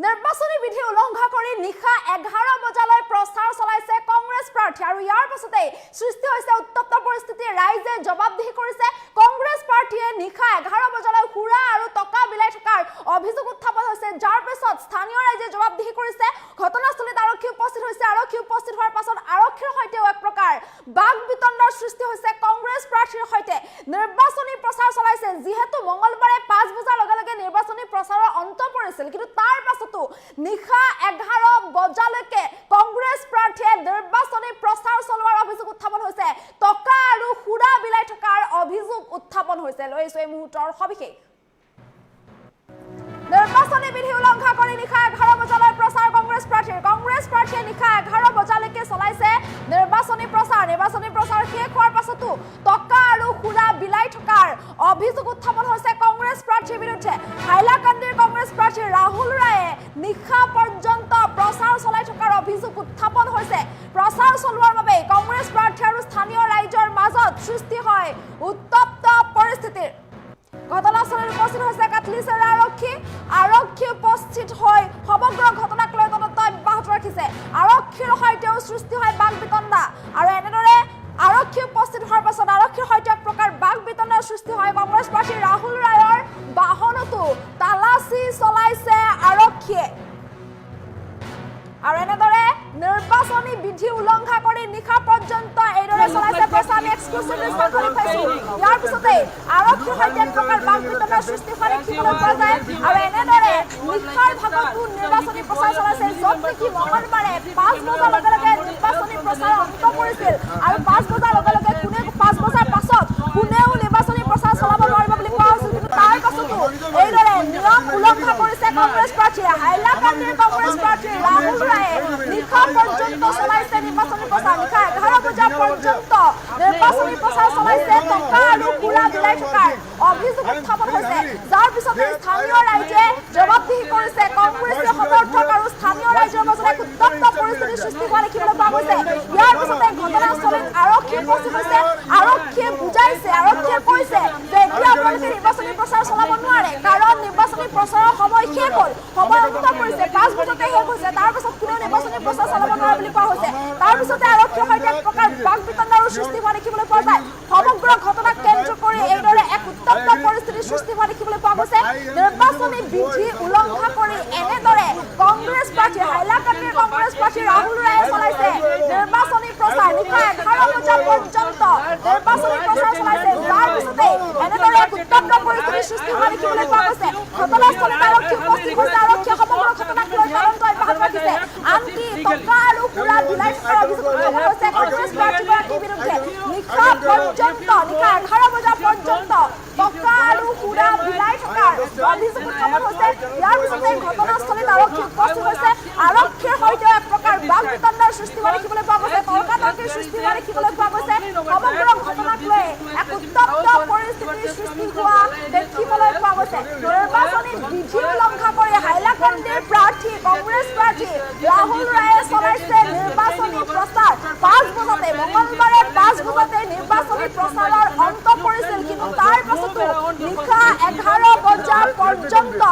নিৰ্বাচনী বিধি উলংঘা কৰি নিশা 11 বজালৈ প্ৰচাৰ চলাইছে কংগ্ৰেছ প্ৰাৰ্থী আৰু ইয়াৰ পাছতে সৃষ্টি হৈছে উত্তপ্ত পৰিস্থিতি ৰাইজে জবাবদিহি কৰিছে কংগ্ৰেছ প্ৰাৰ্থীয়ে নিশা 11 বজালৈ হুৰা আৰু টকা বিলাই থকাৰ অভিযোগ উত্থাপন হৈছে যাৰ পিছত স্থানীয় ৰাইজে জবাবদিহি কৰিছে ঘটনাস্থলীত আৰক্ষী উপস্থিত হৈছে আৰক্ষী উপস্থিত হোৱাৰ পাছত আৰক্ষীৰ সৈতে এক প্ৰকাৰ বাক বিতণ্ডাৰ সৃষ্টি হৈছে কংগ্ৰেছ প্ৰাৰ্থীৰ সৈতে নিৰ্বাচনী প্ৰচাৰ চলাইছে যিহেতু মঙ্গলবাৰে 5 বজাৰ লগে লগে নিৰ্বাচনী প্ৰচাৰৰ অন্ত পৰিছিল কিন্তু তাৰ পাছতো নিশা 11 বজালৈকে কংগ্ৰেছ প্ৰাৰ্থীয়ে নিৰ্বাচনী প্ৰচাৰ চলোৱাৰ অভিযোগ উত্থাপন হৈছে টকা আৰু হুৰা বিলাই থকাৰ অভিযোগ উত্থাপন হৈছে লৈছো এই মুহূৰ্তৰ সবিশেষ নিৰ্বাচনী বিধি উলংঘা কৰি নিশা 11 বজালৈ প্ৰচাৰ কংগ্ৰেছ প্ৰাৰ্থীয়ে নিশা 11 বজালৈকে চলাইছে নিৰ্বাচনী প্ৰচাৰ শেষ হোৱাৰ পাছতো টকা আৰু হুৰা বিলাই থকাৰ অভিযোগ উত্থাপন হৈছে কংগ্ৰেছ প্ৰাৰ্থীৰ বিৰুদ্ধে হাইলাকান্দিৰ কংগ্ৰেছ প্ৰাৰ্থী ৰাহুল ৰায়ে নিশা পৰ্যন্ত প্ৰচাৰ চলাই থকাৰ অভিযোগ উত্থাপন হৈছে প্ৰচাৰ চলোৱাৰ বাবে কংগ্ৰেছ প্ৰাৰ্থী আৰু স্থানীয় ৰাইজৰ মাজত সৃষ্টি হয় উত্তপ্ত পৰিস্থিতিৰ ঘটনাস্থলীত উপস্থিত হৈছে কাটলিচেৰা আৰক্ষী উপস্থিত হৈ সমগ্ৰ ঘটনাক লৈ তদন্ত অব্যাহত ৰাখিছে আৰক্ষীৰ সৈতেও সৃষ্টি হয় বাক বিতণ্ডা আৰু এনেদৰে আৰক্ষী উপস্থিত হোৱাৰ পাছত আৰক্ষীৰ সৈতে এক প্ৰকাৰ বাক বিতণ্ডাৰ সৃষ্টি হয় কংগ্ৰেছ প্ৰাৰ্থী ৰাহুল ৰায়ৰ বাহনতো তালাচী চলাইছে আৰক্ষীয়ে আৰু এনেদৰে নিৰ্বাচনী বিধি উলংঘা কৰি নিশা পৰ্যন্ত এইদৰে চলাইছে প্ৰচাৰ এক্সক্লুসিভ ৰিপৰ্ট কৰি পাইছো ইয়াৰ পিছতে আৰক্ষীৰ সৈতে এক প্ৰকাৰ বাক বিতণ্ডাৰ সৃষ্টি হয় দেখিবলৈ পোৱা যায় আৰু এনেদৰে নিশাৰ ভাগতো নিৰ্বাচনী প্ৰচাৰ চলাইছে য'ত নেকি মঙ্গলবাৰে 5 বজাৰ লগে লগে নিৰ্বাচনী প্ৰচাৰ অন্ত পৰিছিল আৰু 5 বজাৰ লগে লগে 5 বজাৰ পাছত কোনেও নিৰ্বাচনী প্ৰচাৰ চলাব নোৱাৰিব বুলি কোৱা হৈছিল কিন্তু তাৰ পাছতো এইদৰে নিয়ম উলংঘা কৰিছে কংগ্ৰেছ প্ৰাৰ্থীয়ে হাইলাকান্দিৰ কংগ্ৰেছ প্ৰাৰ্থী ৰাহুল ৰায়ে নিশা পৰ্যন্ত চলাইছে নিৰ্বাচনী প্ৰচাৰ নিশা 11 বজা পৰ্যন্ত নিৰ্বাচনী প্ৰচাৰ চলাইছে টকা আৰু হুৰা বিলাই থকাৰ অভিযোগ উত্থাপন হৈছে যাৰ পিছতে স্থানীয় ৰাইজে জবাবদিহি কৰিছে কংগ্ৰেছৰ সমৰ্থক আৰু স্থানীয় ৰাইজৰ মাজত এক উত্তপ্ত পৰিস্থিতিৰ সৃষ্টি হোৱা দেখিবলৈ পোৱা গৈছে ইয়াৰ পিছতে ঘটনাস্থলীত আৰক্ষী উপস্থিত হৈছে আৰক্ষীয়ে বুজাইছে আৰক্ষীয়ে কৈছে যে এতিয়া আপোনালোকে নিৰ্বাচনী প্ৰচাৰ চলাব নোৱাৰে কাৰণ নিৰ্বাচনী প্ৰচাৰৰ সময় শেষ হ'ল সময় অন্ত পৰিছে 5 বজাতে শেষ হৈছে তাৰ পিছত কোনেও নিৰ্বাচনী প্ৰচাৰ চলাব নোৱাৰে বুলি কোৱা হৈছে তাৰ পিছতে আৰক্ষীৰ সৈতে এক প্ৰকাৰ বাক বিতণ্ডাৰো সৃষ্টি হোৱা দেখিবলৈ পোৱা যায় সমগ্ৰ ঘটনাক কেন্দ্ৰ কৰি এইদৰে এক উত্তপ্ত পৰিস্থিতিৰ সৃষ্টি হোৱা দেখিবলৈ পোৱা গৈছে নিৰ্বাচনী বিধি উলংঘা কৰি এনেদৰে কংগ্ৰেছ প্ৰাৰ্থী হাইলাকান্দিৰ কংগ্ৰেছ প্ৰাৰ্থী ৰাহুল ৰায়ে চলাইছে নিৰ্বাচনী প্ৰচাৰ নিশা 11 বজা পৰ্যন্ত নিৰ্বাচনী প্ৰচাৰ চলাইছে যাৰ পিছতে এনেদৰে এক উত্তপ্ত পৰিস্থিতিৰ সৃষ্টি হোৱা দেখিবলৈ পোৱা গৈছে ঘটনাস্থলীত আৰক্ষী উপস্থিত হৈছে আৰক্ষীয়ে সমগ্ৰ ঘটনাক লৈ তদন্ত অব্যাহত ৰাখিছে আনকি টকা আৰু হুৰা বিলাই থকাৰ অভিযোগ উত্থাপন হৈছে কংগ্ৰেছ প্ৰাৰ্থীগৰাকীৰ বিৰুদ্ধে নিশা পৰ্যন্ত নিশা 11 বজা পৰ্যন্ত টকা আৰু হুৰা বিলাই থকাৰ অভিযোগ উত্থাপন হৈছে ইয়াৰ পিছতে ঘটনাস্থলীত আৰক্ষী উপস্থিত হৈছে আৰক্ষীৰ সৈতে এক প্ৰকাৰ বাক বিতণ্ডাৰ সৃষ্টি হোৱা দেখিবলৈ পোৱা গৈছে তৰ্কাতৰ্কিৰ সৃষ্টি হোৱা দেখিবলৈ পোৱা গৈছে সমগ্ৰ ঘটনাক লৈ এক উত্তপ্ত পৰিস্থিতিৰ সৃষ্টি হোৱা দেখিবলৈ পোৱা গৈছে নিৰ্বাচনী বিধি উলংঘা কৰি হাইলাকান্দিৰ প্ৰাৰ্থী কংগ্ৰেছ প্ৰাৰ্থী ৰাহুল ৰায়ে চলাইছে নিৰ্বাচনী প্ৰচাৰ 5 বজাতে মঙ্গলবাৰে 5 বজাতে নিৰ্বাচনী প্ৰচাৰৰ অন্ত পৰিছিল কিন্তু তাৰ পাছতো নিশা 11 বজা পৰ্যন্ত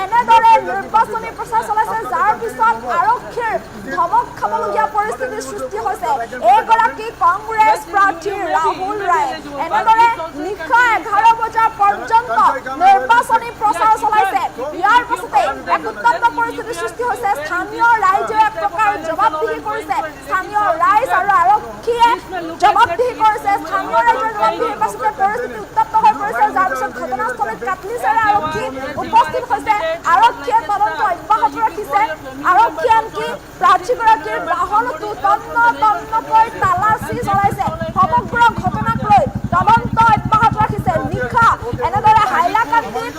এনেদৰে নিৰ্বাচনী প্ৰচাৰ চলাইছে যাৰ পিছত আৰক্ষীৰ ধমক খাবলগীয়া পৰিস্থিতিৰ সৃষ্টি হৈছে এইগৰাকী কংগ্ৰেছ প্ৰাৰ্থী ৰাহুল ৰায়ে এনেদৰে নিশা 11 বজা পৰ্যন্ত নিৰ্বাচনী প্ৰচাৰ চলাইছে ইয়াৰ পাছতে এক উত্তপ্ত পৰিস্থিতিৰ সৃষ্টি হৈছে স্থানীয় ৰাইজে এক প্ৰকাৰ জবাবদিহি কৰিছে স্থানীয় ৰাইজ আৰু আৰক্ষীয়ে জবাবদিহি কৰিছে স্থানীয় ৰাইজৰ জবাবদিহিৰ পাছতে পৰিস্থিতি উত্তপ্ত হৈ পৰিছে যাৰ পিছত ঘটনাস্থলীত কাটলিচেৰা আৰক্ষী উপস্থিত হৈছে আৰক্ষীয়ে তদন্ত অব্যাহত ৰাখিছে আৰক্ষীয়ে আনকি প্ৰাৰ্থীগৰাকীৰ বাহনতো তন্নকৈ তালাচী চলাইছে সমগ্ৰ ঘটনাক লৈ তদন্ত অব্যাহত ৰাখিছে নিশা এনেদৰে হাইলাকান্দিত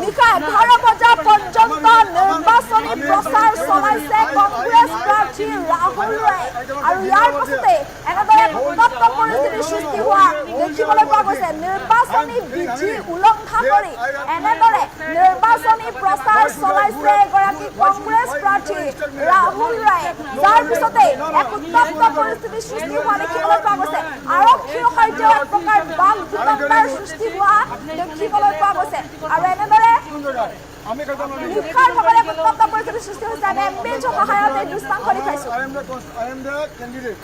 নিশা 11 বজা পৰ্যন্ত নিৰ্বাচনী প্ৰচাৰ চলাইছে কংগ্ৰেছ প্ৰাৰ্থী ৰাহুল ৰায় আৰু ইয়াৰ পাছতে এনেদৰে উত্তপ্ত পৰিস্থিতিৰ সৃষ্টি হোৱা দেখিবলৈ পোৱা গৈছে নিৰ্বাচনী বিধি উলংঘা কৰি এনেদৰে নিৰ্বাচনী প্ৰচাৰ চলাইছে এগৰাকী কংগ্ৰেছ প্ৰাৰ্থী ৰাহুল ৰায়ে যাৰ পিছতে এক উত্তপ্ত পৰিস্থিতিৰ সৃষ্টি হোৱা দেখিবলৈ পোৱা গৈছে আৰক্ষীৰ সৈতে এক প্ৰকাৰ বাক বিতণ্ডাৰ সৃষ্টি হোৱা দেখিবলৈ পোৱা গৈছে আৰু এনেদৰে নিখাৰভাৱে উত্তপ্ত পৰিস্থিতি সৃষ্টি হৈছে আমি এমপিৰ সহায়ত এই দৃশ্যাংশ দেখাইছো I am the candidate.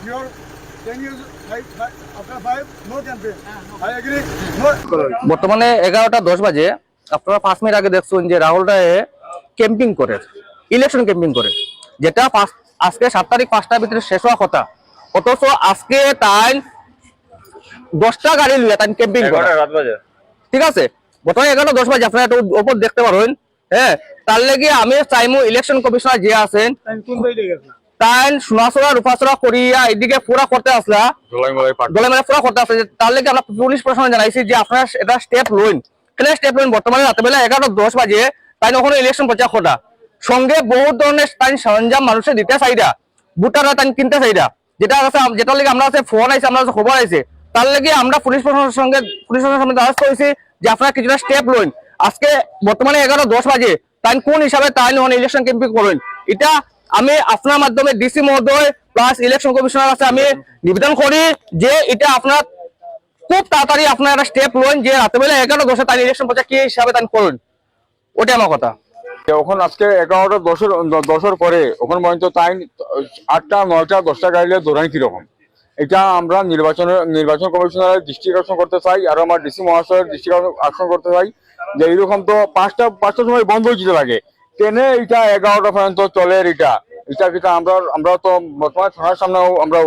Your 10 years, after 5, no campaign. I agree. No. বর্তমানে 11:10 বাজে আপনারা 5 মিনিট আগে দেখছেন যে রাহুল রায় ক্যাম্পিং করে ইলেকশন ক্যাম্পিং করে যেটা আজকে 7 তারিখ 5টার ভিতরে শেষ হওয়া কথা অথচ আজকে তাই 10টা গাড়ি লিয়ে তাই ক্যাম্পিং করে রাত বাজে ঠিক আছে বর্তমানে 11:10 বাজে আপনারা একটু উপর দেখতে পারেন হ্যাঁ তার লাগি আমি চাইমু ইলেকশন কমিশনার যে আছেন তাই সোনাচড়া রূপাচড়া করিয়া এদিকে পুরা করতে আসলা দলাই পুরা করতে আসলে তার লাগে আমরা পুলিশ প্রশাসন জানাইছি যে আপনারা এটা স্টেপ লইন কেন স্টেপ লইন বর্তমানে রাতেবেলা 11:10 বাজে তাই ওখানে ইলেকশন প্রচার করা সঙ্গে বহুত ধরনের তাই সরঞ্জাম মানুষের দিতে চাইরা ভোটাররা তাই কিনতে চাইরা যেটা আছে যেটার লাগে আমরা আছে ফোন আইছে আমরা খবর আইছে তার লাগে আমরা পুলিশ প্রশাসনের সঙ্গে দ্বারস্থ হয়েছি যে আপনারা কিছুটা স্টেপ লইন আজকে বর্তমানে 11:10 বাজে তাই কোন হিসাবে তাই ইলেকশন ক্যাম্পিং করেন এটা আমি আপনার মাধ্যমে ডিসি মহোদয় প্লাস ইলেকশন কমিশনার আছে আমি নিবেদন করি যে এটা আপনার খুব তাড়াতাড়ি আপনার একটা স্টেপ লইন যে রাতেবেলা 11:10 তাই ইলেকশন প্রচার কি হিসাবে তাই করুন ওটাই আমার কথা এখন আজকে 11:10 পরে ওখানে পর্যন্ত তাই 8টা 9টা 10টা গাড়ি দৌড়ানি কিরকম এটা আমরা নির্বাচন কমিশনারের দৃষ্টি আকর্ষণ করতে চাই আর আমার ডিসি মহাশয়ের দৃষ্টি আকর্ষণ করতে চাই যে এইরকম তো 5টার সময় বন্ধ হয়ে যেতে লাগে ট্রেনে এটা 11টা পর্যন্ত চলে এটা আমরা তো বর্তমানে থানার সামনেও আমরা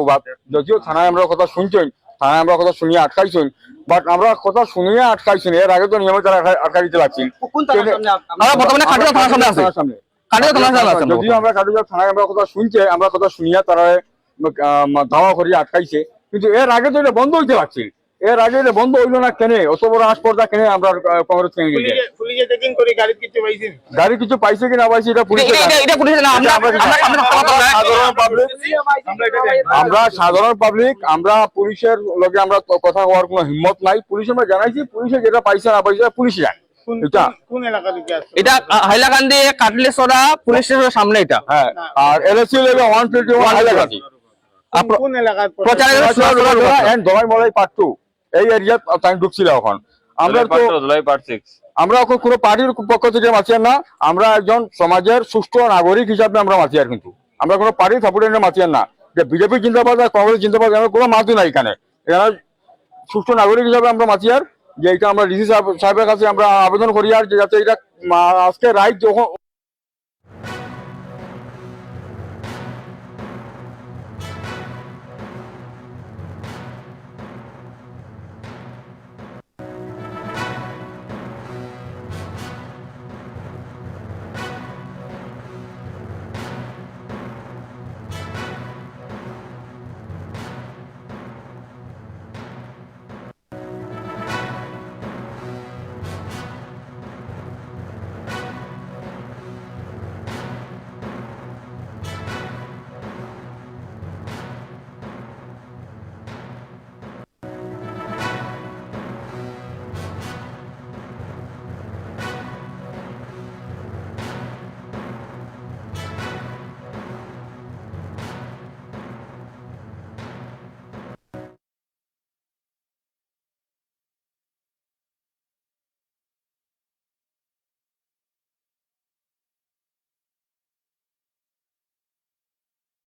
যদিও থানায় আমরা কথা শুনছেন থানায় আমরা কথা শুনিয়ে আটকাইছেন বাট আমরা কথা শুনিয়ে আটকাইছেন এর আগে তো নিয়মিত আটকা দিতে লাগছি যদিও আমরা কাটুয়া থানায় আমরা কথা শুনছে আমরা কথা শুনিয়া তারা ধাওয়া করিয়ে আটকাইছে কিন্তু এর আগে তো এটা বন্ধ হইতে লাগছে এর আগে এটা বন্ধ হইলো না কেন অত বড় আসপর্দা কেন আমরা কংগ্রেস গাড়ি কিছু পাইছে কি না পাইছে এটা আমরা সাধারণ পাবলিক আমরা পুলিশের লগে আমরা কথা হওয়ার কোনো হিম্মত নাই পুলিশ আমরা জানাইছি পুলিশে যেটা পাইছে না পাইছে পুলিশ জানে এটা হাইলাকান্দি কাটলেছড়া পুলিশ স্টেশনের সামনে এটা হ্যাঁ আর এলএসি লেভেল 121 হাইলাকান্দি কোন এলাকায় দলাই মলাই পার্ট 2 এই এরিয়া টাইম ঢুকছিল এখন আমরা তো দলাই পার্ট 6 আমরা এখন কোনো পার্টির পক্ষ থেকে মাছি না আমরা একজন সমাজের সুষ্ঠু নাগরিক হিসাবে আমরা মাছি আর কিন্তু আমরা কোনো পার্টির সাপোর্টার মাছি না যে বিজেপি জিন্দাবাদ আর কংগ্রেস জিন্দাবাদ আমরা কোনো মাঝি নাই এখানে সুষ্ঠু নাগরিক হিসাবে আমরা মাছি আর যে এটা আমরা ডিসি সাহেবের কাছে আমরা আবেদন করি আর যাতে এটা আজকে রাইট যখন